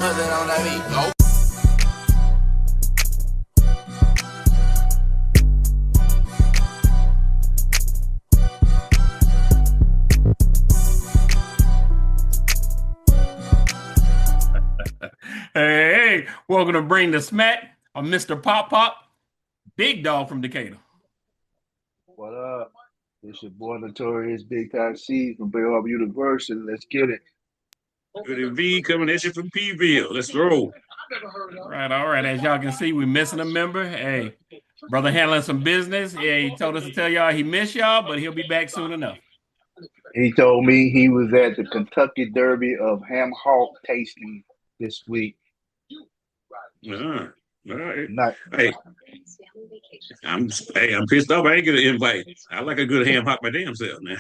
put that on that beat. Oh. Hey, welcome to Bring the Smack. I'm Mr. Pop Pop, big dog from Decatur. What up? It's your boy Notorious Big Time C from Bay Harbor University. Let's get it. Good V coming at you from Pville. Let's roll. All right. As y'all can see, we're missing a member. Hey, brother handling some business. Yeah, he told us to tell y'all he missed y'all, but he'll be back soon enough. He told me he was at the Kentucky Derby of ham hock tasting this week. Uh-huh. All right. Not Hey, I'm pissed off. I ain't get an invite. I like a good ham hock my damn self, man.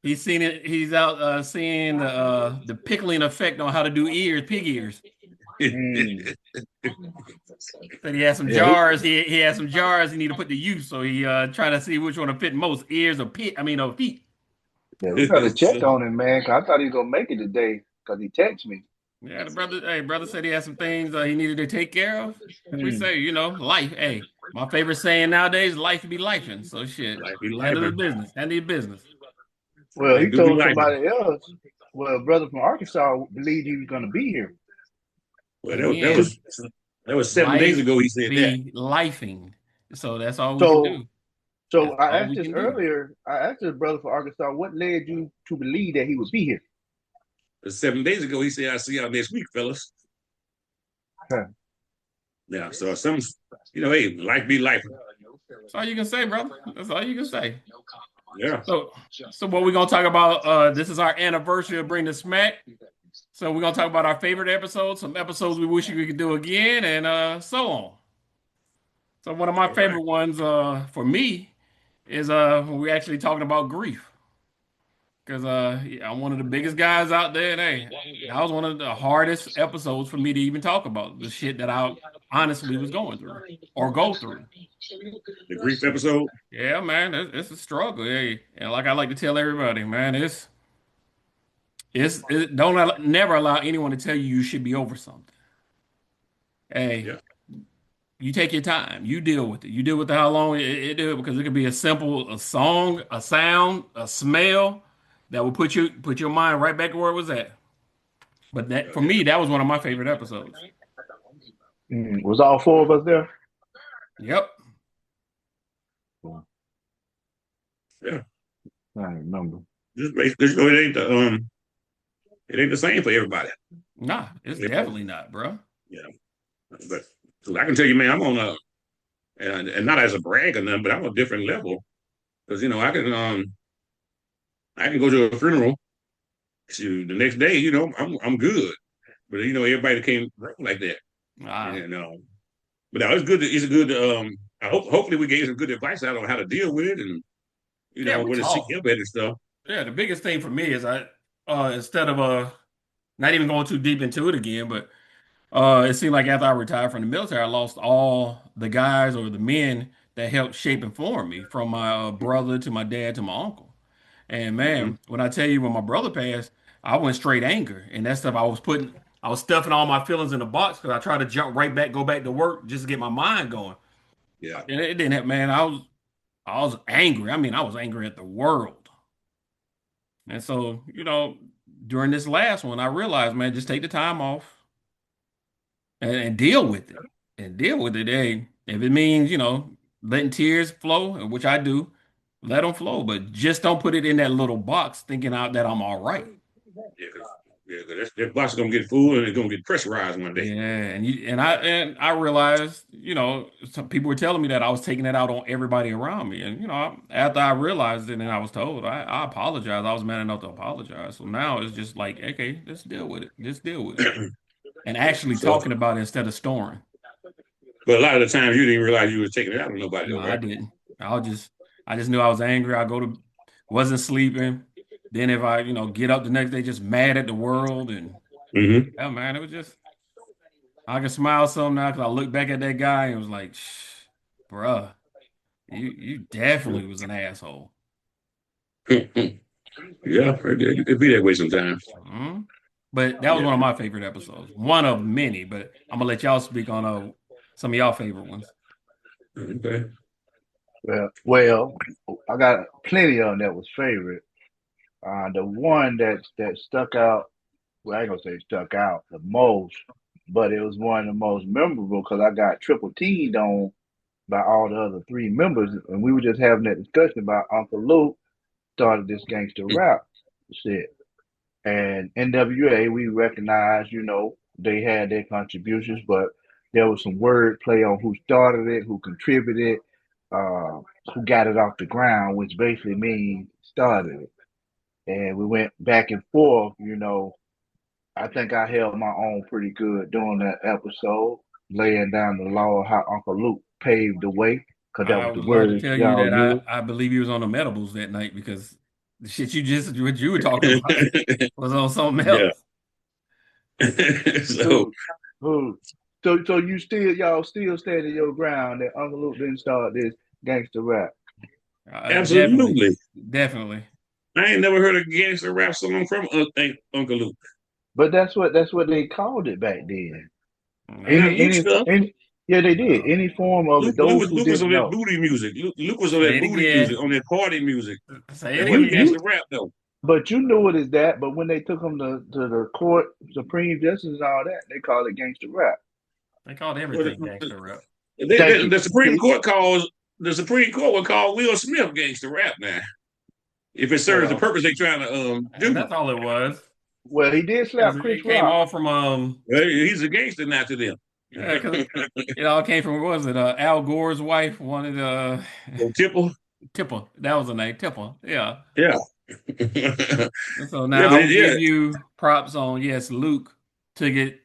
He's seen it. He's out seeing the pickling effect on how to do pig ears. Said he has some jars. He has some jars he need to put to use. So he trying to see which one to fit most, ears or feet. yeah, we gotta check on him, man. 'Cause I thought he was gonna make it today because he texted me. Yeah, brother said he had some things he needed to take care of. We say, life. Hey, my favorite saying nowadays, life be lifing. So shit, Life be handle the lifing. business. Handle your business. Well, Life he do be told lifing. somebody else. Well, brother from Arkansas believed he was gonna be here. Well, Again, that was 7 days life ago. He said that. be lifing. So that's all we can So, do. so That's I all asked we this can do. earlier. I asked this brother from Arkansas, what led you to believe that he would be here? 7 days ago, he said, "I'll see y'all next week, fellas." Huh. Yeah. So hey, life be lifing. That's all you can say, brother. That's all you can say. Yeah. So what we're gonna talk about? This is our anniversary of Bring the Smack. So we're gonna talk about our favorite episodes, some episodes we wish we could do again, and so on. So one of my All right. favorite ones, for me, is when we're actually talking about grief. Because I'm one of the biggest guys out there, and hey, that was one of the hardest episodes for me to even talk about the shit that I honestly was going through or go through. The grief episode. Yeah, man, it's a struggle. Hey, and like I like to tell everybody, man, never allow anyone to tell you you should be over something. Hey, Yeah. you take your time. You deal with it. You deal with how long it do, because it could be a song, a sound, a smell that will put your mind right back where it was at. But that for me, that was one of my favorite episodes. Was all four of us there? Yep. Yeah. I don't remember. It ain't the same for everybody. Nah, it's definitely not, bro. Yeah. But so I can tell you, man, I'm on and not as a brag or nothing, but I'm on a different level because I can go to a funeral. To the next day, I'm good. But everybody can't bring like that. Ah, And but now it's good. Hopefully we gave some good advice out on how to deal with it and yeah, we where to seek talk. help at and stuff. Yeah, the biggest thing for me is instead of not even going too deep into it again, but it seemed like after I retired from the military, I lost all the guys or the men that helped shape and form me, from my brother to my dad to my uncle. And Hmm. man, when I tell you when my brother passed, I went straight anger, and that stuff I was stuffing all my feelings in a box because I tried to jump right back, go back to work just to get my mind going. Yeah. And it didn't have, man. I was angry. I mean, I was angry at the world. And so, during this last one, I realized, man, just take the time off and deal with it. And deal with it. Hey, if it means, letting tears flow, which I do, let them flow. But just don't put it in that little box thinking out that I'm all right. Yeah, cause that box is gonna get full and it's gonna get pressurized one day. Yeah, and I realized, some people were telling me that I was taking it out on everybody around me, and after I realized it and I was told, I apologized. I was man enough to apologize. So now it's just like, okay, let's deal with it. Just deal with it, and actually So, talking about it instead of storing. but a lot of the times you didn't even realize you were taking it out on nobody, No, though, I right? didn't. I just knew I was angry. Wasn't sleeping. Then if I, get up the next day just mad at the world, and Hmm. yeah, man, it was just. I can smile some now because I look back at that guy and was like, bruh, you definitely was an asshole. Yeah, it be that way sometimes. Mhm. But that was Yeah. one of my favorite episodes. One of many, but I'm gonna let y'all speak on some of y'all favorite ones. Okay. Well, I got plenty of them that was favorite. The one that stuck out, well, I ain't gonna say stuck out the most, but it was one of the most memorable because I got triple teamed on by all the other three members, and we were just having that discussion about Uncle Luke started this gangster rap shit. And NWA, we recognize, they had their contributions, but there was some word play on who started it, who contributed, uh, who got it off the ground, which basically means started it. And we went back and forth. I think I held my own pretty good during that episode, laying down the law of how Uncle Luke paved the way, because that I was the would love to words tell you y'all that I, used. I believe he was on the Medibles that night because the shit what you were talking about was on something Yeah. else. So Who, who? So y'all still standing your ground that Uncle Luke didn't start this gangster rap. Definitely, absolutely. definitely. I ain't never heard a gangster rap song from Uncle Luke. But that's what they called it back then. They got Any Luke any stuff. any yeah, they did. Uh, Any form of it. Those who Luke was didn't on that know. booty music. Luke was on say that it booty music, again. on that party music. Say It it You wasn't again. you gangster rap though. but you knew it as that, but when they took them to the court, Supreme Justice and all that, they called it gangster rap. They called Well, everything gangster rap. Thank you. the Supreme See? Court calls the Supreme Court would call Will Smith gangster rap now if it serves the Well, purpose they're trying to And do. that's all it was. well, he did Because slap Chris it came Rock. all from Well, he's a gangster now to them. yeah, because it all came from what was it? Al Gore's wife wanted So Tipple, Tipper. That was the name, Tipper. Yeah. yeah, yeah, And so but now I will yeah, give you props on yes, Luke took it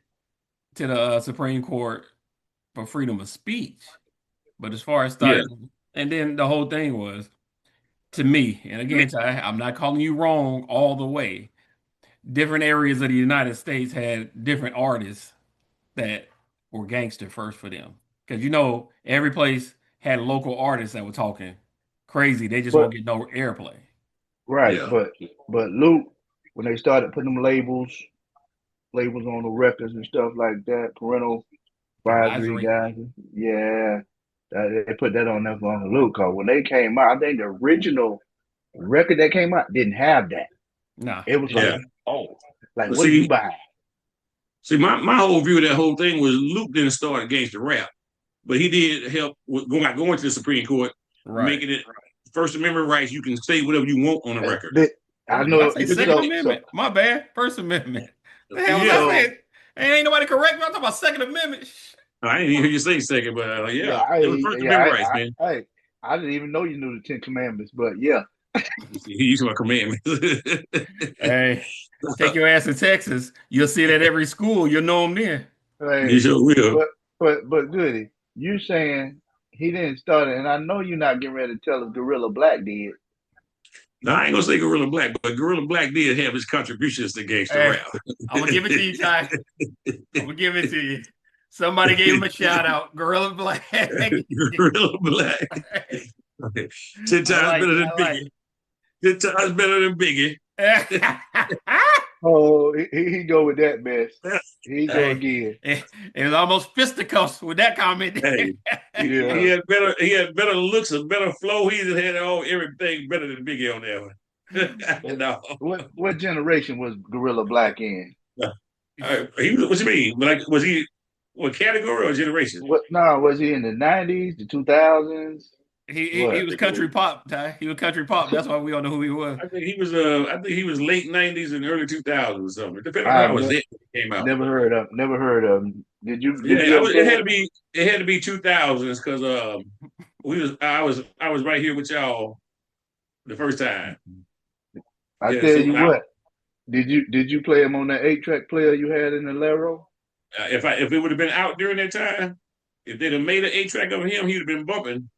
to the Supreme Court for freedom of speech. But as far as yeah. starting, and then the whole thing was to me, and again, Ty, I'm not calling you wrong all the way. Different areas of the United States had different artists that were gangster first for them. Because every place had local artists that were talking crazy. They just won't But get no airplay. right, Yeah. but Luke, when they started putting them labels on the records and stuff like that, parental advisory Advisory. guys, yeah, they put that on there for Uncle Luke. Cause when they came out, I think the original record that came out didn't have that. Nah, It was it like, Yeah. didn't. oh, like But what are you see, buying? my whole view of that whole thing was Luke didn't start gangster rap, but he did help with going to the Supreme Court, Right. making it First Amendment rights. You can say whatever you want on the record. That I Oh, did I know. say Second So, So Amendment? My bad. First Amendment. The hell was I yeah, so saying? Ain't nobody correct me. I'm talking about Second Amendment. I didn't even hear you say second, but yeah, yeah, it was First Amendment rights, man. I didn't even know you knew the Ten Commandments, but yeah, He used my commandments. Hey, take your ass to Texas. You'll see that every school. You'll know them then. You hey, sure will. but Goody, you saying he didn't start it, and I know you're not getting ready to tell us Gorilla Black did. Now, I ain't gonna say Gorilla Black, but Gorilla Black did have his contributions to gangster Hey, rap. I'm gonna give it to you, Ty. I'm gonna give it to you. Somebody gave him a shout out. Gorilla Black. Gorilla Black. 10 I times like better it. than I like Biggie. 10 times better than Biggie. it. Oh, he go with that mess. He go Hey, again. it was almost fisticuffs with that comment. Hey, he Yeah. had better looks and better flow. He had all everything better than Biggie on that one. No. What generation was Gorilla Black in? He was, what you mean? Like, was he what category or generation? What? No, was he in the '90s, the 2000s? He What? was country pop, Ty. He was country pop. That's why we don't know who he was. I think he was late '90s and early 2000s or something. Depending on I've how his it came out. never heard of. Never heard of him. Did Yeah, you ever it play had it? to be 2000s because I was right here with y'all the first time. I Yeah, tell so you what. Did you play him on that 8-track player you had in the Lero? if it would have been out during that time, if they'd have made an 8 track of him, he'd have been bumping.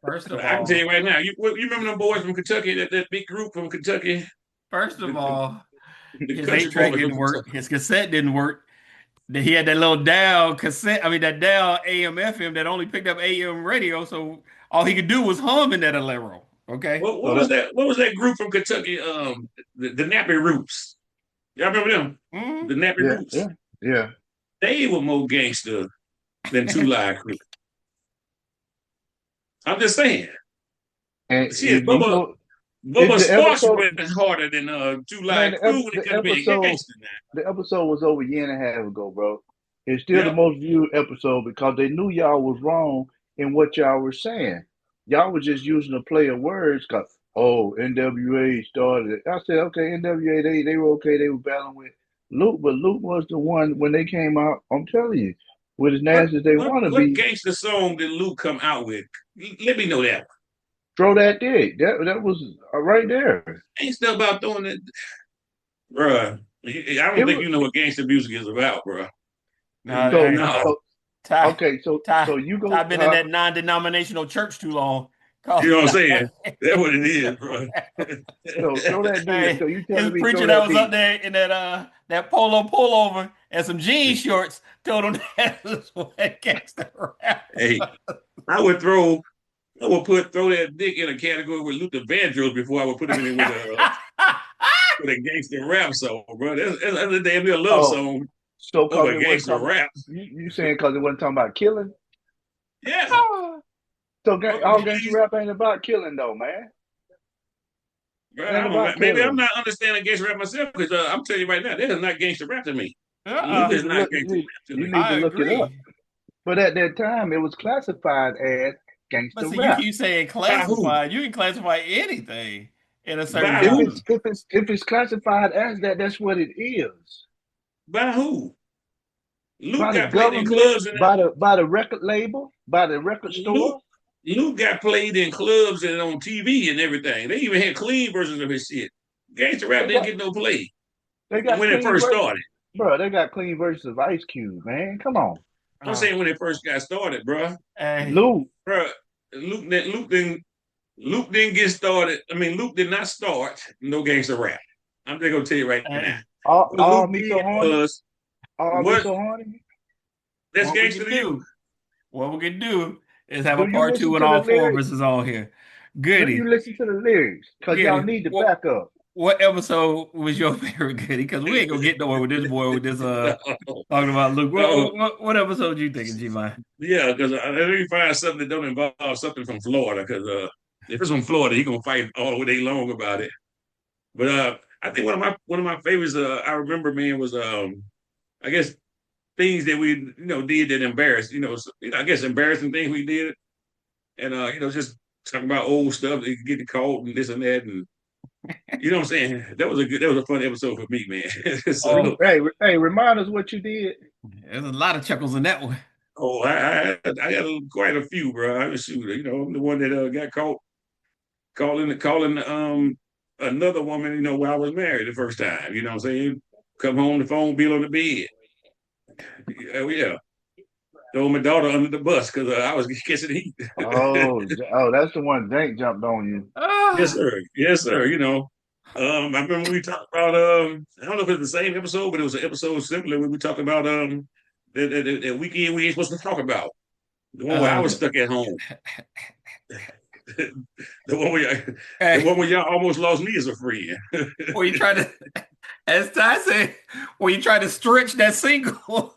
First of I can tell all, you right now. You remember them boys from Kentucky? That big group from Kentucky, first the, of the, all, the his country eight track boys from didn't work. Kentucky. His cassette didn't work. He had that little dial cassette. I mean, that dial AM FM that only picked up AM radio. So all he could do was hum in that Alero. Okay. What So was that that? What was that group from Kentucky? The Nappy Roots. Y'all remember them? Hmm. The Nappy Yeah, Roots. yeah, yeah. They were more gangster than Two Live Crew. I'm just saying. And Shit, you Bubba know, Bubba the Sparks episode, went harder than Two man, Live Crew when it the comes to being episode, gangster now. the episode was over a year and a half ago, bro. It's still the Yep. most viewed episode because they knew y'all was wrong in what y'all were saying. Y'all was just using a play of words because NWA started it. I said, okay, NWA, they were okay, they were battling with Luke, but Luke was the one when they came out, I'm telling you, with as What nasty as they what want to what be, gangster song did Luke come out with? Let me know that. throw that dick. That was right there. Ain't stuff about throwing it, bruh. I don't It think was you know what gangster music is about, bruh. Now, so hey, No, so Ty, okay, so Ty, you Ty go been in that non-denominational church too long. you Cause know what I'm saying? That's what it is, bro. so throw that D. hey, So you his telling me preacher throw that that was up D? there in that polo pullover and some jean shorts told him that was what gangster rap. Hey, I would throw, I would throw that dick in a category with Luther Vandross before I would put him in it with a gangster rap song, bro. That's a damn near love Oh, song so over cause a it wasn't gangster talking about rap. you saying cause it wasn't talking about killing. Yeah. So Well, all gangster rap ain't about killing though, man. bro, It ain't I about don't, maybe I'm killing. not understanding gangster rap myself because I'm telling you right now, that is not gangster rap to me. You Luke Uh-uh. need is to not look. gangster rap to You me. need to I look it up. agree. But at that time, it was classified as But gangster see, you rap. keep saying By who? classified. You can classify anything in a certain By If who? genre. it's classified as that, that's what it is. By who? Luke By the got played in government, clubs and by the record label, by the record Luke store. Luke got played in clubs and on TV and everything. They even had clean versions of his shit. Gangster rap They didn't got get no play they got when it clean first versions, started. bro. They got clean versions of Ice Cube, man. Come on, I'm Uh, saying when it first got started, bro. hey, Lou. Bro, Luke didn't get started. I mean, Luke did not start no gangster rap. I'm just gonna tell you right now. hey, What All Luke me so did horny. was All me what so horny. that's what we gangster can to you. do, what we can do is have a Do you part two listen when to the all four of lyrics? us is all here. Do you Goody, listen to the lyrics? Cause y'all goody. need to What back up. what episode was your favorite, Goody? Because we ain't gonna get nowhere with this boy with this talking about Luke. No, What episode you thinking, G Man? yeah, because let me find something that don't involve something from Florida. Because if it's from Florida, he gonna fight all day long about it. But I think one of my favorites I remember, man, was I guess things that we did that embarrassed I guess embarrassing things we did, and just talking about old stuff, getting caught and this and that, and you know what I'm saying. That was a fun episode for me, man. Oh, So Hey, remind us what you did. there's a lot of chuckles in that one. I got quite a few, bro. I was shooter. I'm the one that got caught calling another woman, while I was married the first time. You know what I'm saying? Come home, the phone bill on the bed. Oh yeah, throw my daughter under the bus because I was catching heat. That's the one Dank jumped on you. Yes, Ah, sir. Yes, sir. I remember we talked about I don't know if it's the same episode, but it was an episode similar when we talked about that weekend we ain't supposed to talk about. The one where I uh, was stuck at home. the one where the hey, one where y'all almost lost me as a friend. where you try to, as Ty said, where you try to stretch that single.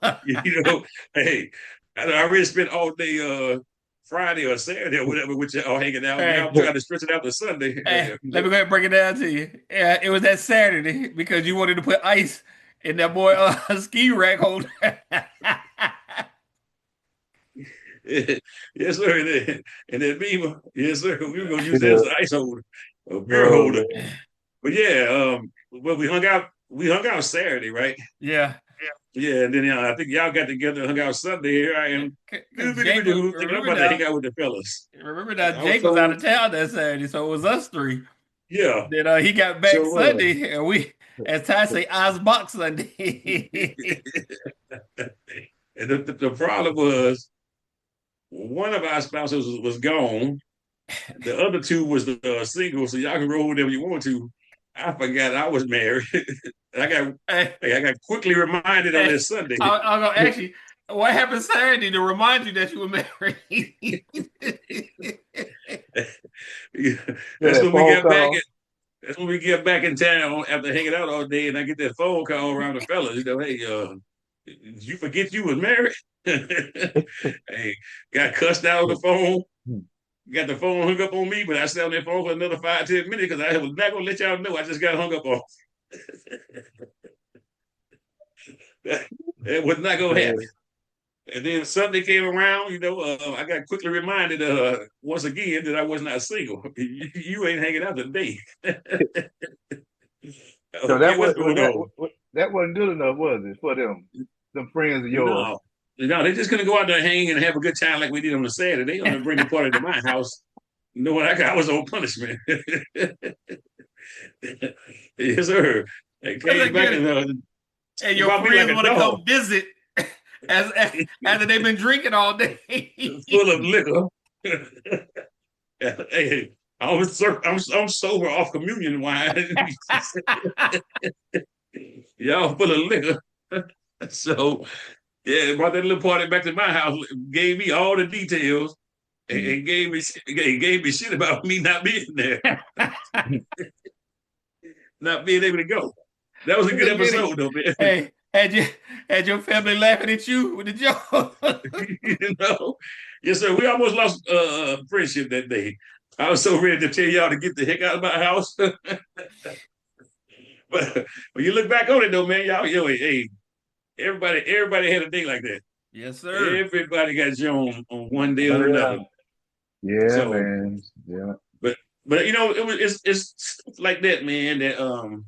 Hey, I already spent all day Friday or Saturday or whatever with y'all hanging out. Now Hey, I'm trying to stretch it out to Sunday. hey, let me go ahead and break it down to you. Yeah, it was that Saturday because you wanted to put ice in that boy ski rack holder. Yes, sir. And then Beamer, yes, sir. We were gonna use that as Yeah. an ice holder, a beer Oh holder. man. But yeah, well, we hung out. We hung out Saturday, right? Yeah, Yeah, and then I think y'all got together and hung out Sunday. Here I am, because Jake was, thinking I'm about to hang out with the fellas. remember now I was Jake was out told, of town that Saturday, so it was us three. yeah, Then he got back sure Sunday, and we, as Ty say, eyes box Sunday. was. And the problem was one of our spouses was gone. The other two was the single, so y'all can roll whatever you want to. I forgot I was married. I got Hey, I got quickly reminded on hey, this Sunday. I'm gonna ask you what happened Saturday to remind you that you were married. Yeah, That's that when we phone got back. call. That's when we get back in town after hanging out all day, and I get that phone call around the fellas. Hey, did you forget you was married? Hey, got cussed out on the phone. Got the phone hung up on me, but I stayed on that phone for another 5, 10 minutes because I was not gonna let y'all know. I just got hung up on. It was not gonna happen. And then Sunday came around, I got quickly reminded once again that I was not single. You ain't hanging out today. So Okay, what's going on? that wasn't good enough, was it, for them friends of yours? No, no, they're just gonna go out there and hang and have a good time like we did on the Saturday. They're gonna bring the party to my house, knowing I was on punishment. Yes, sir. They That's a came back good. and And your brought me like friends a want to dog, come visit as after they've been drinking all day. full of liquor. Hey, I'm sober off communion wine. Y'all full of liquor. So yeah, brought that little party back to my house, gave me all the details, and gave me shit about me not being there, not being able to go. That was a That's good a good. episode though, man. Hey, had your family laughing at you with the joke? You know, yes, sir. We almost lost friendship that day. I was so ready to tell y'all to get the heck out of my house. But when you look back on it though, man, hey, everybody had a day like that. Yes, sir. Everybody got Joan on one day Oh or yeah, another. yeah, So, man, yeah. but it's stuff like that, man. That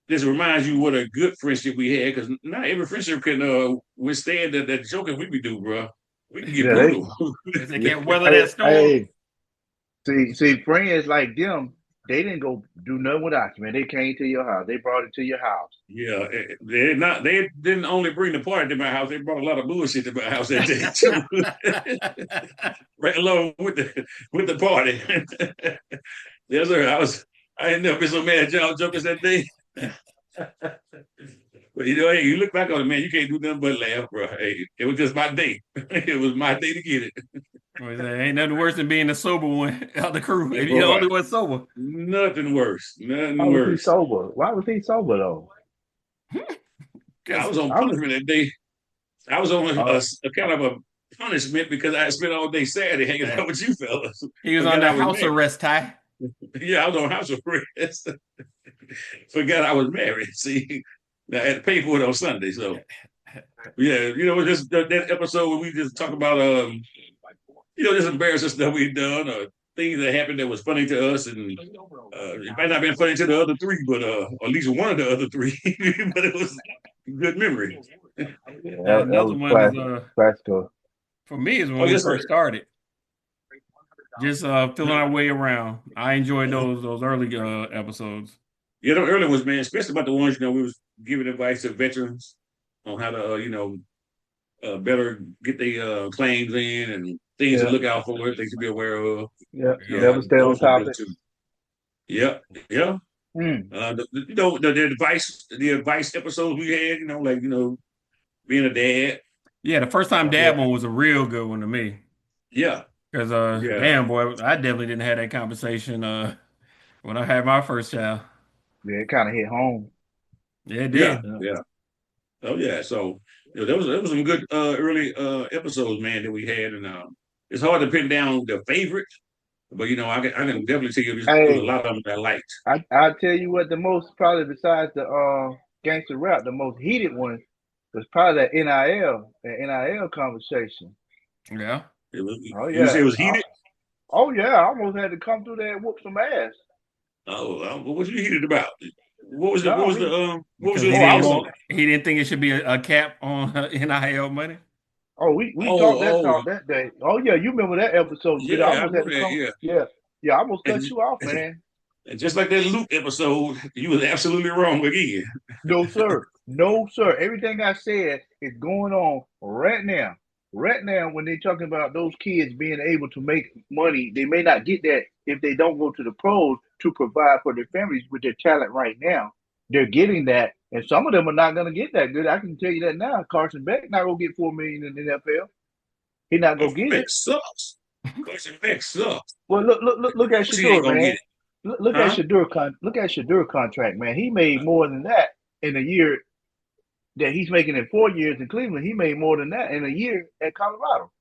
just reminds you what a good friendship we had, because not every friendship can withstand that joking we do, bro. We can get Yeah, brutal. They can't weather hey, that storm. hey, see, friends like them, they didn't go do nothing without you, man. They came to your house. They brought it to your house. Yeah, they didn't only bring the party to my house, they brought a lot of bullshit to my house that day too. Right along with the party. Yes, sir. I ain't never been so mad at y'all jokers that day. But hey, you look back on it, man, you can't do nothing but laugh, bro. Hey, it was just my day. It was my day to get it. Ain't nothing worse than being the sober one of the crew. If you're the Boy, only one sober. nothing worse. Nothing Why was he worse. sober? Why was he sober though? I Because was on I was, punishment that day. I was on uh, a kind of a punishment because I had spent all day Saturday hanging out with you fellas. he was Forgot under I was house married. arrest, Ty. Yeah, I was on house arrest. Forgot I was married. See, I had to pay for it on Sunday. So yeah, just that episode where we just talk about just embarrassing stuff we've done or things that happened that was funny to us, and it might not have been funny to the other three, but or at least one of the other three, but it was good memory. yeah, Now that another was one is classic, classical. for me is Oh when we yes, sir. first started. Just feeling our way around. I enjoyed those early episodes. Yeah, the early ones, man, especially about the ones we was giving advice to veterans on how to better get their claims in and things to Yeah, look out for, things to be aware of. yeah. Yeah. Yeah, Never stay on those were good topic. too. Yeah, yeah. Mm. The advice episodes we had, like being a dad. Yeah, the first time Yeah, dad one was a real good one to me. Yeah, Because yeah, damn boy, I definitely didn't have that conversation when I had my first child. yeah. It kind of hit home. Yeah, it yeah, did. Yeah, yeah. Oh yeah. So there was some good early episodes, man, that we had, and it's hard to pin down the favorite, but I can definitely tell you there's a hey, lot of them that I liked. I tell you what, the most probably besides the gangster rap, the most heated one was probably that NIL conversation. Yeah. Oh You say yeah, it was heated. oh yeah, I almost had to come through there and whoop some ass. Oh, what was you heated about? What was the what No, was the we. what was Because your Oh, I stance was. on it? he didn't think it should be a cap on NIL money. Oh, we talked that Oh, talk that day. Oh yeah, you remember that episode? Good. I yeah, I almost had remember to that. come. Yeah, Yeah, yeah, I almost and, cut you off, man. and just like that Luke episode, you was absolutely wrong again. No, sir. No, sir. Everything I said is going on right now. Right now, when they're talking about those kids being able to make money, they may not get that if they don't go to the pros to provide for their families with their talent right now. They're getting that, and some of them are not going to get that good. I can tell you that now. Carson Beck not going to get 4 million in the NFL. He's not going to get Beck it. sucks. Carson Beck sucks. Well, look Of at course he ain't Shador, gonna get man. it. Look at Huh? Shadur contract, man. He made more than that in a year that he's making in 4 years in Cleveland. He made more than that in a year at Colorado.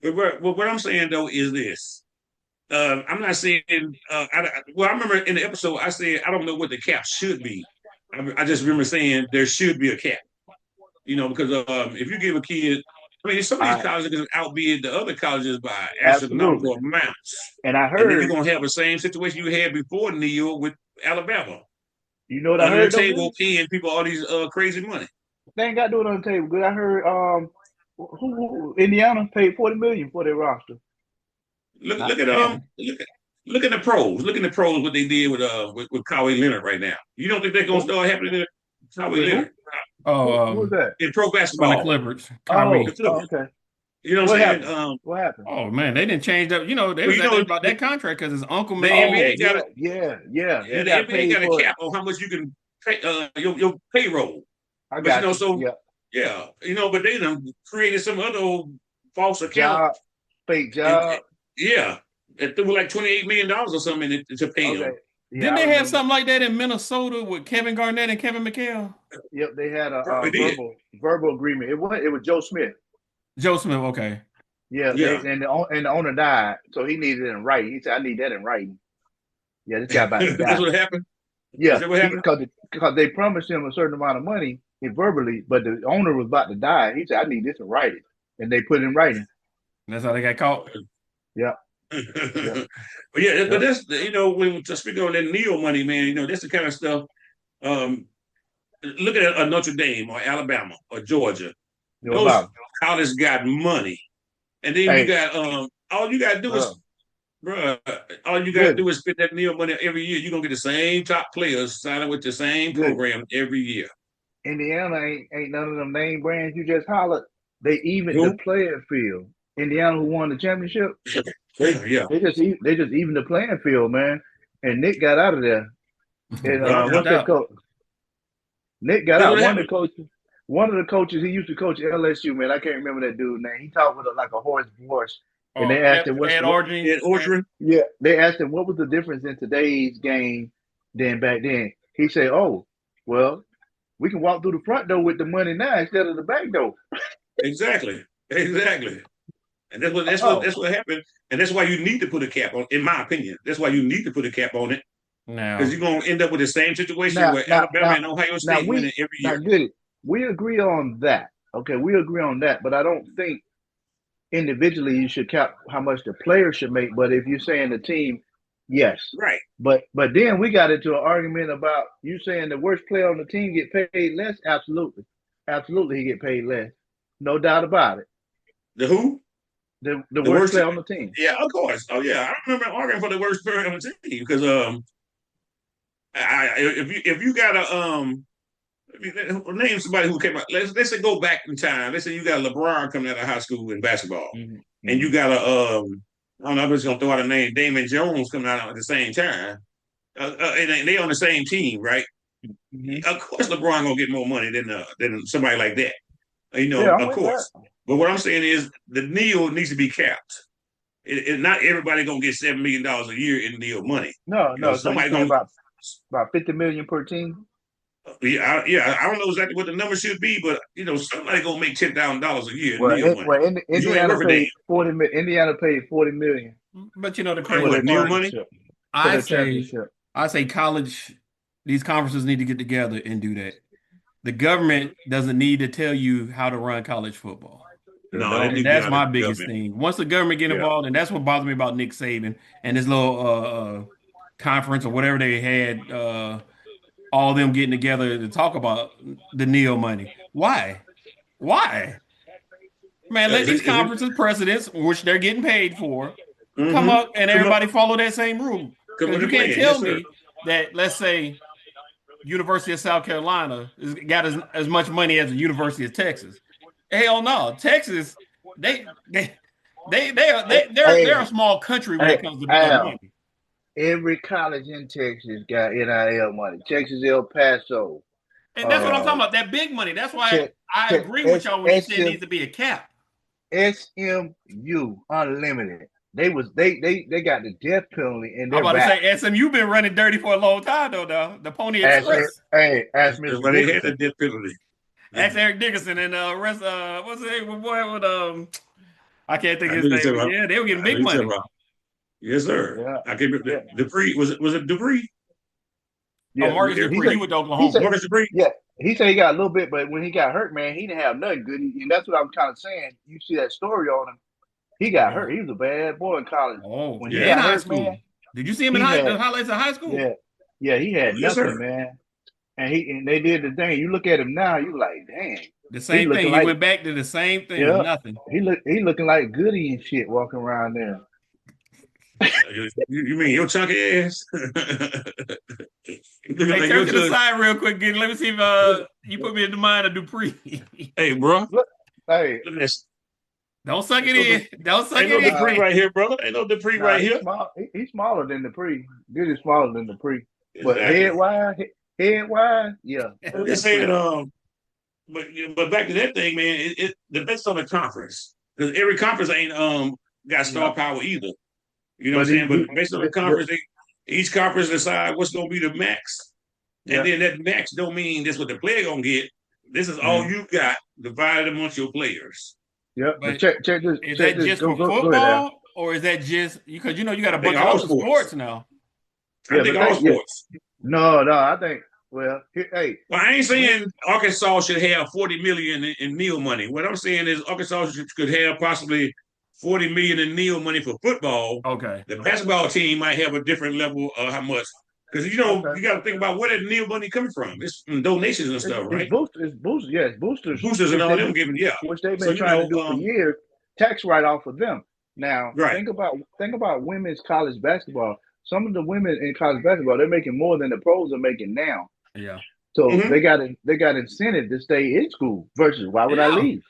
But what I'm saying though is this. I'm not saying. Well, I remember in the episode I said I don't know what the cap should be. I just remember saying there should be a cap. Because if you give a kid, I mean, some of these I colleges can outbid the other colleges by absolutely, astronomical amounts, and I and then you're heard, gonna have the same situation you had before Neil with Alabama you know what I under the heard though, table good. paying people all these crazy money. They ain't got to do it on the table, good. I heard who Indiana paid 40 million for their roster. Look Hot look at damn. look at the pros. Look at the pros what they did with Kawhi Leonard right now. You don't think they're gonna Who start happening to Kawhi with Leonard who? Oh, Who was that? in pro on the basketball? Clippers, Oh, The Kyrie. oh, Clippers. okay. You know what What I'm saying? happened? What happened? Oh man, they didn't change up. They Well, was at that about that contract because his uncle the made him. Oh NBA got yeah, a yeah, yeah. He yeah, the got NBA paid got a for it. cap on how much you can pay your payroll. I But got you. so Yeah, yeah, but they done created some other old false account. job, fake And job. yeah, it threw like $28 million or something to pay Okay. him. Yeah, Didn't I they have remember. something like that in Minnesota with Kevin Garnett and Kevin McHale? Yep, they had a, Probably did. verbal agreement. It was Joe Smith. Joe Smith. Okay, Yeah, they Yeah. and the owner died, so he needed it in writing. He said, "I need that in writing." Yeah, this guy about to That's die. what happened. Is Yeah, that what happened? because they promised him a certain amount of money verbally, but the owner was about to die. He said, "I need this in writing," and they put it in writing. that's how they got caught. Yeah, yeah, But yeah, but yeah. that's when to speak on that Neo money, man. That's the kind of stuff. Um, Look at a Notre Dame or Alabama or Georgia. No Those about colleges got money, and then you it. Hey, got all you gotta do bro, is, bruh, all you gotta good, do is spend that Neo money every year. You're gonna get the same top players signing with the same good. program every year. Indiana ain't none of them name brands you just hollered. They even the Who? playing field. Indiana, who won the championship, they Yeah. they just even the playing field, man. And Nick got out of there. And Well, No what's that doubt. coach? Nick got that's out. what happened. One of the coaches, he used to coach LSU, man. I can't remember that dude's name. He talked with like a hoarse voice. And Oh, they asked him Ed Orgeron. Ed Orgeron. yeah, they asked him what was the difference in today's game than back then. He said, "Oh, well, we can walk through the front door with the money now instead of the back door." Exactly. Exactly. And Oh, that's what happened. And that's why you need to put a cap on, in my opinion. That's why you need to put a cap on it. Because Now, you're gonna end up with the same situation now, where now, Alabama now, and Ohio now State we winning every now year. good. We agree on that. Okay, we agree on that. But I don't think individually you should count how much the player should make. But if you're saying the team, yes. Right. But then we got into an argument about you saying the worst player on the team get paid less. Absolutely, absolutely, he get paid less. No doubt about it. The who? The The worst worst. player on the team. Yeah, of course. Oh yeah, I remember arguing for the worst player on the team because if you got a name somebody who came out. Let's say go back in time. Let's say you got LeBron coming out of high school in basketball, Mm-hmm. and you Mm-hmm. got I don't know. I'm just gonna throw out a name. Damon Jones coming out at the same time, and they on the same team, right? Mm-hmm. Of course, LeBron gonna get more money than somebody like that. Yeah, I'm Of with that. course. But what I'm saying is the Neil needs to be capped. Not everybody gonna get $7 million a year in Neil money. No, no. So you Somebody saying gonna about 50 million per team? yeah. I don't know exactly what the number should be, but somebody gonna make $10,000 a year in Neil money. You ain't Indiana worth a damn. paid 40. Indiana paid 40 million but the For for crazy their what Neil part, money? championship. For I their say, championship. I say, college. These conferences need to get together and do that. The government doesn't need to tell you how to run college football. Sure No, that don't. And need to be that's out of my the biggest government. thing. Once the government get Yeah. involved, and that's what bothers me about Nick Saban and his little conference or whatever they had, all them getting together to talk about the Neo money. Why? Why? Man, let these conferences presidents, which they're getting paid for, come Mm-hmm. up and Come up, everybody follow that same rule. come Because with you a can't plan. Yes, tell sir. me that, let's say, University of South Carolina has got as much money as the University of Texas. Hell no, Texas, they they they're a Hey, small country when hey, it comes to Al, money. every college in Texas got NIL money. Texas El Paso, And that's what I'm uh, talking about. That big money. That's why Tech, I Tech, agree with y'all when you say it SM, needs to be a cap. SMU Unlimited. they got the death penalty in I'm their about to back. say, SMU been running dirty for a long time though. The Pony Express. Ask That's Mr. why they had the Dickerson. death penalty. Ask Eric Dickerson and rest. What's his name? Boy, with I can't think I his knew you said name. about. Yeah, they were getting I knew big you said money. about. Yes, sir. Yeah, I can't remember yeah, Dupree. Was it Dupree? Oh, yeah. Marcus He Dupree, said he went to he Oklahoma. said Marcus Dupree? yeah. He said he got a little bit, but when he got hurt, man, he didn't have nothing good. And that's what I'm kind of saying. You see that story on him. He got Yeah. hurt. He was a bad boy in college. Oh, When he in Yeah. got high hurt, school. man, Did you see him in he the had highlights of high school? yeah, yeah. He had Yes, nothing, sir. man. And they did the thing. You look at him now, you like, dang, The he same looking thing. He like went back to the same thing. yeah, Nothing. he looking like Goody and shit walking around there. You mean your chunky ass? Looking Hey, like turn your to the chunky. side real quick. Let me see if you put me in the mind of Dupree. Hey, bro. Look, hey, Look at this. Don't suck Ain't it no, in. Don't suck ain't no it Dupree in. right here, brother. Ain't no Dupree nah, right here. He's smaller than the pre. Good is smaller than the pre. But Exactly. head wide, yeah, I'm that's just the saying, pre. but back to that thing, man. It depends on the conference because every conference ain't got Yeah, star power either. You know what but I'm saying? But based on the conference, the each conference decide what's going to be the max, and yeah, then that max don't mean that's what the player gonna get. This is all mm, you got divided amongst your players. yeah. But But is check that this. just for Go ahead, Al. football, or is that just because you got a I think bunch of all other sports. sports now? I Yeah, think but all yeah, sports. no, I think hey, Well, I ain't when saying Arkansas should have 40 million in meal money. What I'm saying is Arkansas could have possibly 40 million in meal money for football. Okay. The basketball team might have a different level of how much. Because okay, you got to think about where that meal money coming from. It's from donations and stuff, right? it's boosters, yeah, it's boosters, Boosters and all them giving, yeah. which they've So been trying to do for years. Tax write off for them. Now right. think about women's college basketball. Some of the women in college basketball they're making more than the pros are making now. Yeah. So Mm-hmm. they got incentive to stay in school. Versus why would I Yeah. leave?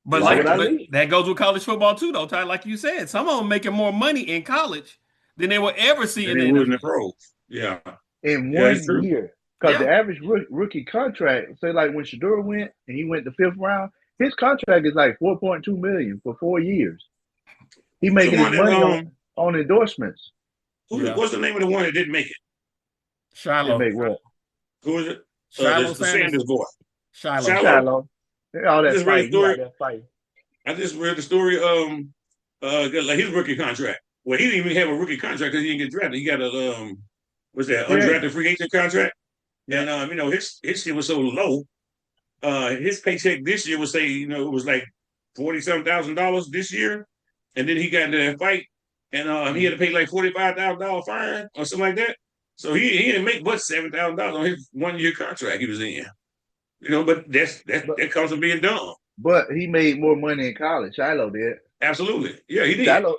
But Why would I Exactly. leave that goes with college football too, though, Ty. Like you said, some of them making more money in college than they will ever see Than in they the would in the NFL. pros. Yeah. in Yeah, it's 1 true. year? Because the Yeah. average rookie contract, say like when Shador went and he went the fifth round, his contract is like 4.2 million for 4 years. He Who's the making his one that money on endorsements. Yeah. what's the name of the one that didn't make it? They Shiloh. make what? Who is it? Shiloh The Sanders. Sanders boy. Shiloh. Shallow. Shiloh. All I that just read a fighting. He out story. there fighting. I just read the story. Like his rookie contract. Well, he didn't even have a rookie contract because he didn't get drafted. He got a what's that? Free agent. Undrafted free agent contract. Yeah. And his shit was so low. His paycheck this year was say it was like 40-some thousand this year, and then he got into that fight, and he had to pay like $45,000 fine or something like that. So he didn't make but $7,000 on his 1 year contract he was in. But But that comes from being dumb. he made more money in college. Shiloh did. Absolutely, yeah, he did. Shiloh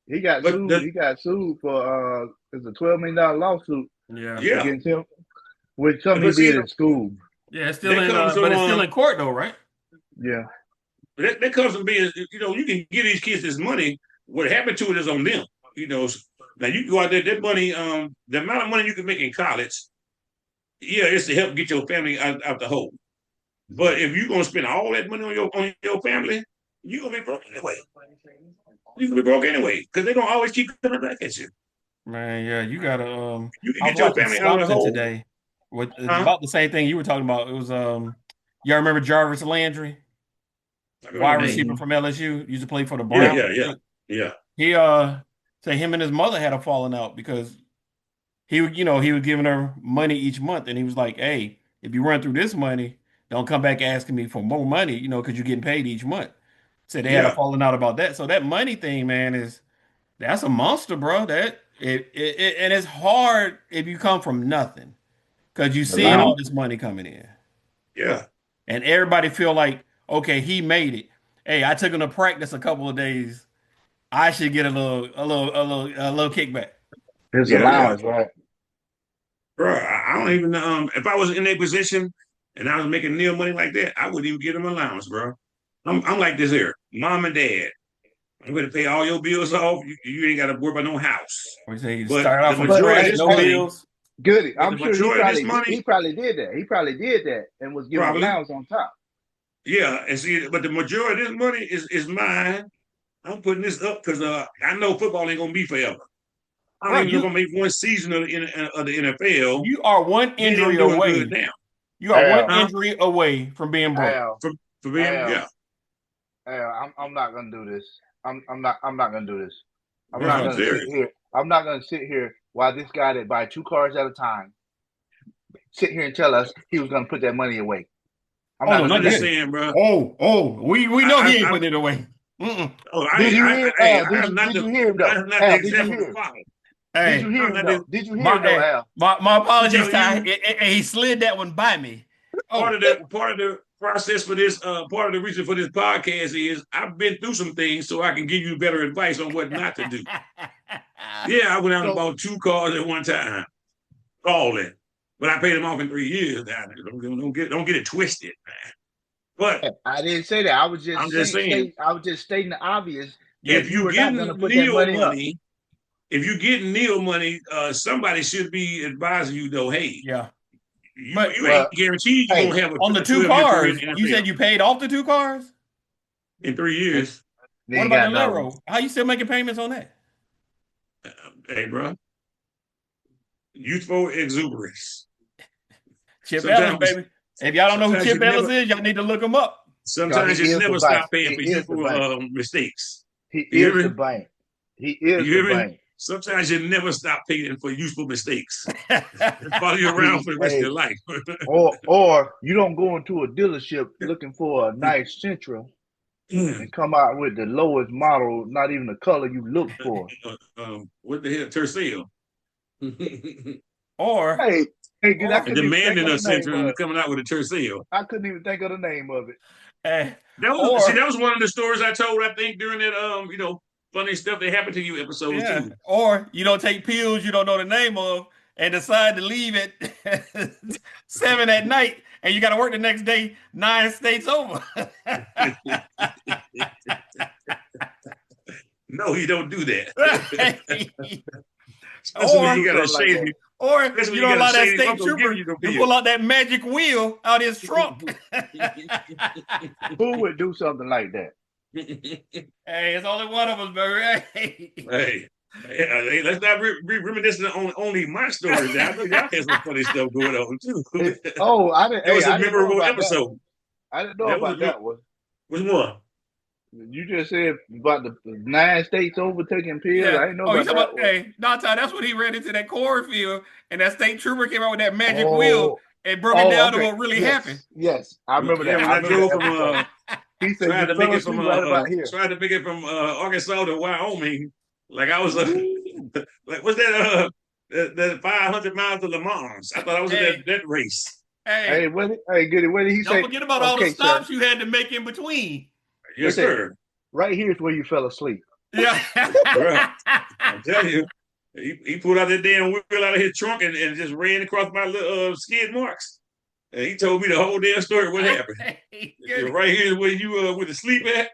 he got But sued. He got sued for it's a $12 million lawsuit Yeah. yeah, against him, which something he but see, did in school. Yeah. It's still that in, comes from but it's still in court though, right? Yeah. that comes from being you can give these kids this money. What happened to it is on them. Now you go out there, that money, the amount of money you can make in college, yeah, it's to help get your family out the hole. But if you're gonna spend all that money on your family, you're gonna be broke anyway. You're gonna be broke anyway because they're gonna always keep coming back at you. Man, yeah, you gotta You can I was get your watching family out of the something hole, today with huh? about the same thing you were talking about. It was y'all remember Jarvis Landry, I wide remember the name. receiver Mm-hmm. from LSU, used to play for the Yeah, Browns. yeah, yeah, yeah, He said him and his mother had a falling out because he was giving her money each month, and he was like, "Hey, if you run through this money, don't come back asking me for more money, because you're getting paid each month." Said they had a yeah, falling out about that. So that money thing, man, that's a monster, bro. And it's hard if you come from nothing because you seeing all Allowance. this money coming in, yeah. and everybody feel like, okay, he made it. Hey, I took him to practice a couple of days. I should get a little kickback. His Yeah, yeah. allowance, right? Bro, I don't even if I was in their position and I was making nil money like that, I wouldn't even give them allowance, bro. I'm like this here. Mom and dad, I'm gonna pay all your bills off. You ain't gotta worry about no house. Or you say you But start the off from But majority of scratch, hey, this no hey, money, bills. Goody. but I'm the sure majority of this money, he probably did that. He probably did that and was giving probably, allowance on top. yeah. And see, but the majority of this money is mine. I'm putting this up because I know football ain't gonna be forever. I don't Bro, even know if I'm gonna make one season of the NFL. you are one Me and them injury doing good away. now. You are one Al, Huh? injury away from being broke. Al, For being, Al, yeah. I'm not gonna do this. I'm not gonna do this. I'm That's not what I'm gonna sit serious. here. I'm not gonna sit here while this guy that buy two cars at a time sit here and tell us he was gonna put that money away. I'm Oh not no, gonna not I'm do just that. yet. saying, bro. We know he I, ain't I, putting it away. Mm-mm. oh, Did you hear? hey, Al, did you hear him though? I'm not the Al, did you example hear to him? follow. Did you Hey, hear I'm him not the though? Did you hear him though, Al? my I'm apologies, telling Ty. you. He slid that one by me. Oh, Part of the process for this part of the reason for this podcast is I've been through some things so I can give you better advice on what not to do. Yeah, I went out and So bought two cars at one time, all that, but I paid them off in 3 years. Now, don't get it twisted, man. But I didn't say that. I was I'm just just saying. saying, I was just stating the obvious that if you you were not gonna getting put that Neil money up. money, if you getting Neil money, somebody should be advising you though. Hey, yeah. But you ain't Well, guaranteed you're hey, gonna have on the a two 12-year career in cars, the you NFL said you paid off the two cars. in 3 years. they What ain't about the got another one. Lero? How you still making payments on that? Hey, bro, youthful exuberance. Chip Ellis, Sometimes, baby. If y'all don't know who sometimes you Chip Ellis never, is, y'all need to look him up. No, he sometimes you is the never bank. stop paying He for is the youthful bank. mistakes. He You is hear the me? bank. He is You the hear me? bank. Sometimes you never stop paying for useful mistakes. It follow you around for the rest of Hey, your life. or you don't go into a dealership looking for a nice Sentra and come out with the lowest model, not even the color you look for. What the hell, Tercel? or Hey, hey, good. I or couldn't even think Demanding of a the name center of and it. coming out with a Tercel. I couldn't even think of the name of it. eh, That or was one of the stories I told, I think, during that funny stuff that happened to you episodes yeah, too. or you don't take pills you don't know the name of and decide to leave at 7 at night and you got to work the next day 9 states over. No, you don't do that. Especially when Do or you got a something like that. shady, or especially you when you don't got a allow that shady state uncle giving trooper you the to bill. pull out that magic wheel out his trunk. Who would do something like that? Hey, Hey, it's only one of us, baby. hey, let's not reminiscing on only my stories. Now I know y'all had some funny stuff going on too. Oh, I didn't. That Hey, was a I didn't know memorable about that episode. one. I didn't know That was about that one. which one? You just said about the 9 states overtaking pills. Yeah. I didn't know Oh, you about talking that about? one. Hey, no, Ty, that's when he ran into that cornfield, and that state trooper came out with that magic wheel Oh, and broke it oh, down to okay. what really happened. Yes, yes. I remember Yeah, that. when I I remember drove that from episode. He said tried you to make fell it from asleep right about here. Arkansas to Wyoming, like I was Ooh. like what's that that 500 miles to Le Mans. I thought I was in Hey, that race. Hey, hey, hey, Goody, what did he don't say? forget about all the Okay, sir. stops you had to make in between. He Yes, said, sir. right here is where you fell asleep. Yeah. Bruh, I'm telling you. He pulled out that damn wheel out of his trunk and just ran across my little skid marks. And he told me the whole damn story what happened. Hey, good. Right here is where you with the sleep at.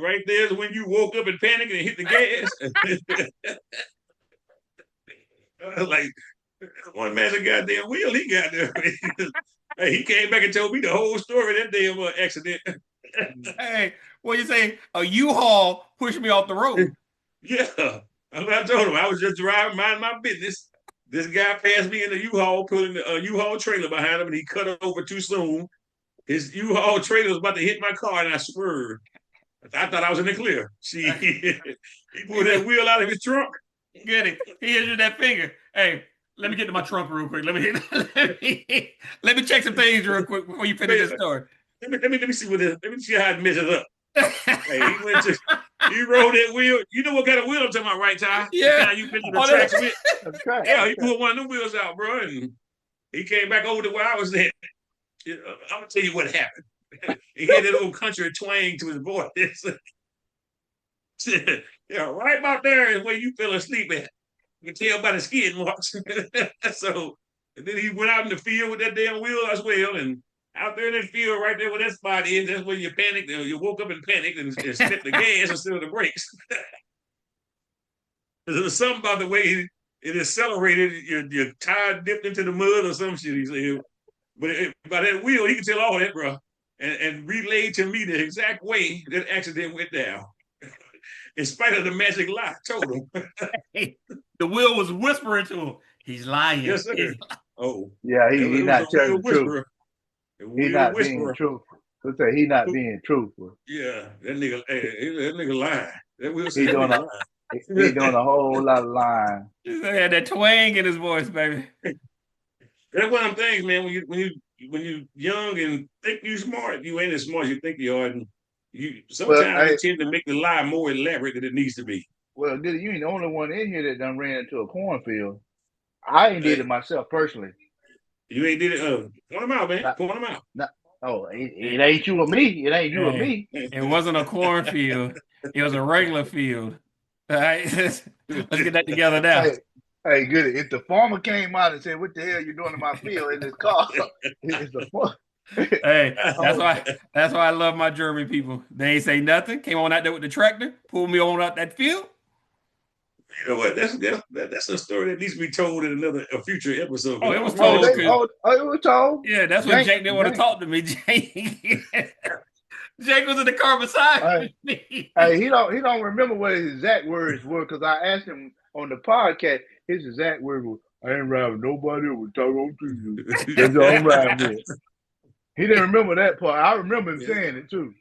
Right there is when you woke up and panicked and hit the gas. Like one man's a goddamn wheel he got there. Hey, he came back and told me the whole story of that damn accident. Hey, what you say? A U-Haul pushed me off the road. Yeah, that's what I told him. I was just driving, mind my business. This guy passed me in the U-Haul, pulling a U-Haul trailer behind him, and he cut over too soon. His U-Haul trailer was about to hit my car, and I swerved. I thought I was in the clear. See, he He pulled that said, wheel out of his trunk. "Get it." He hit you that finger. Hey, let me get to my trunk real quick. Let me check some things real quick before you finish Man, this story. let me see what this. Let me see how it measures up. Hey, he rode that wheel. You know what kind of wheel I'm talking about, right, Ty? The Yeah. kind you been to the Oh, tracks with. That's right. Yeah, he That's right. pulled one of them wheels out, bro, and he came back over to where I was at. I'm gonna tell you what happened. He had that old country twang to his voice. Yeah, right about there is where you fell asleep at. You can tell by the skid marks. So and then he went out in the field with that damn wheel as well, and out there in that field, right there where that spot is, that's where you panicked. You woke up and panicked and stepped the gas instead of the brakes. There was something about the way it accelerated. Your tire dipped into the mud or some shit. He said, but by that wheel, he could tell all that, bro, and relayed to me the exact way that accident went down. in spite of the magic lie, told him. Hey, the will was whispering to him, he's lying. Yes, sir. Oh, Yeah, it he was a not telling real the truth. whisperer. A He real not being whisperer. truthful. Let's say he not being truthful. Yeah, that nigga lying. That Will He said that doing nigga a he doing a whole lot of lying. He had that twang in his voice, baby. lying. That's one of them things, man. When you young and think you smart, you ain't as smart as you think you are. And you Well, sometimes you tend to make the lie more elaborate than it needs to be. Diddy, you ain't the only one in here that done ran into a cornfield. I ain't did Hey, it myself personally. you ain't did it. Point them out, man. Not, Point them out. not. Oh, Hey, it ain't you or me. It ain't you or hey, me. it wasn't a cornfield. It was a regular field. All right, let's get that together now. Hey, hey, good. If the farmer came out and said, "What the hell you doing in my field in this car?" It's the farmer. Hey, that's Oh, why that's why I love my German people. They ain't say nothing. Came on out there with the tractor, pulled me on out that field. You know what? That's a story that needs to be told in a future episode. Oh, Because it I was don't oh, remember told they, because that. it was told. yeah, that's when Jank, Jake didn't want to Jank. talk to me. Jake, Jake was in the car beside Hey, me. hey, he don't remember what his exact words were because I asked him on the podcast. His exact words were, "I ain't riding with nobody else. Talk on to you. That's all I'm riding with." He didn't remember that part. I remember him saying it too.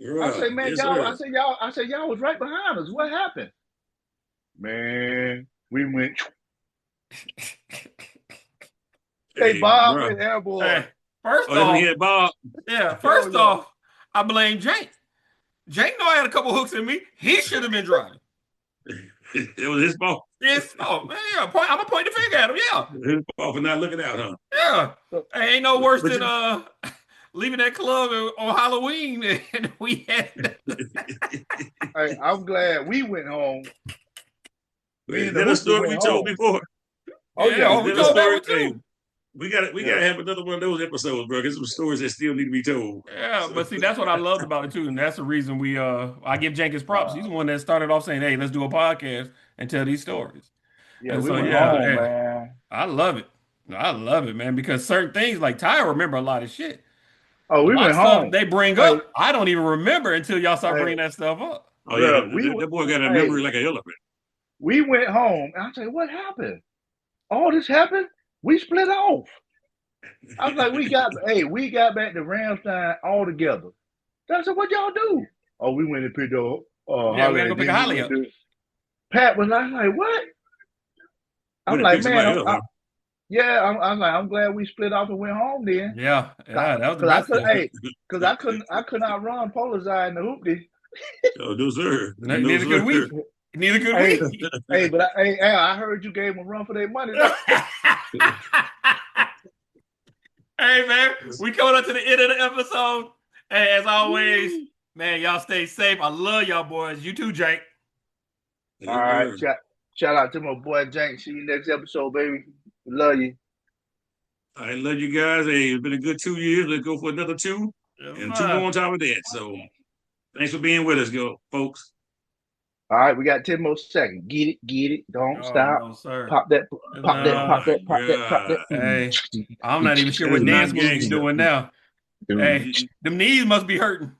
I Right. say, man, Yes, y'all. sir. I said, y'all was right behind us. What happened? Man, we went. Hey, Hey, Bob, bro. and airboy. Hey, first Oh, that's when he off, had Bob. yeah, Hell first yeah. off, I blame Jake. Jake know I had a couple hooks in me. He should have been driving. It was his fault. Yes. Oh man, yeah. I'm gonna point the finger at him. Yeah. His fault for not looking out, huh? Yeah. So, Hey, ain't no worse But than you, leaving that club on Halloween and we had hey, I'm glad we went home. Me is and the that a hoopty story went we told home. before? Oh yeah, yeah, oh, Is we that a told yeah, that story? one Hey, too. we yeah. gotta have another one of those episodes, bro. There's some stories that still need to be told. Yeah, So, but see, that's what I loved about it too, and that's the reason we I give Jenkins props. He's Uh, the one that started off saying, "Hey, let's do a podcast and tell these stories." yeah, And we so went yeah, home, yeah, man. I love it. I love it, man, because certain things like Ty remember a lot of shit. Oh, A we lot went of stuff home. they bring Hey, up, I don't even remember until y'all start hey, bringing that stuff up. oh yeah, bro, that boy got a hey, memory like an elephant. we went home. And I said, what happened? All this happened. We split off. I was like, we got back to Ramstein all together. I said, what y'all do? Oh, we went and picked up Yeah, we Holly, gotta go and pick a then we holly went up. to Pat. Was like, what? I'm When it like, picks man, somebody up, huh? yeah. I'm like, I'm glad we split off and went home then. Yeah, yeah, that was the Cause I best could, thing. hey, cause I could not run Polizei in the hoopty. Oh, no sir, no Neither could sir. we. Neither could Hey, we. but hey, Al, I heard you gave them a run for their money though. Hey man, we coming up to the end of the episode. Hey, as always, man, y'all stay safe. I love y'all boys. You too, Jake. All Yes, right, sir. shout out to my boy Jank. See you next episode, baby. Love you. I love you guys. Hey, it's been a good 2 years. Let's go for another two Yes, and two more sir. on top of that. So thanks for being with us, yo, folks. All right, we got 10 more seconds. Get it. Don't Oh stop. no, sir. Pop that, pop that, Oh No. pop my that, pop that, pop that. God. Hey, I'm not even sure That is what not dance moves you gangster. doing now. Hey, them knees must be hurting.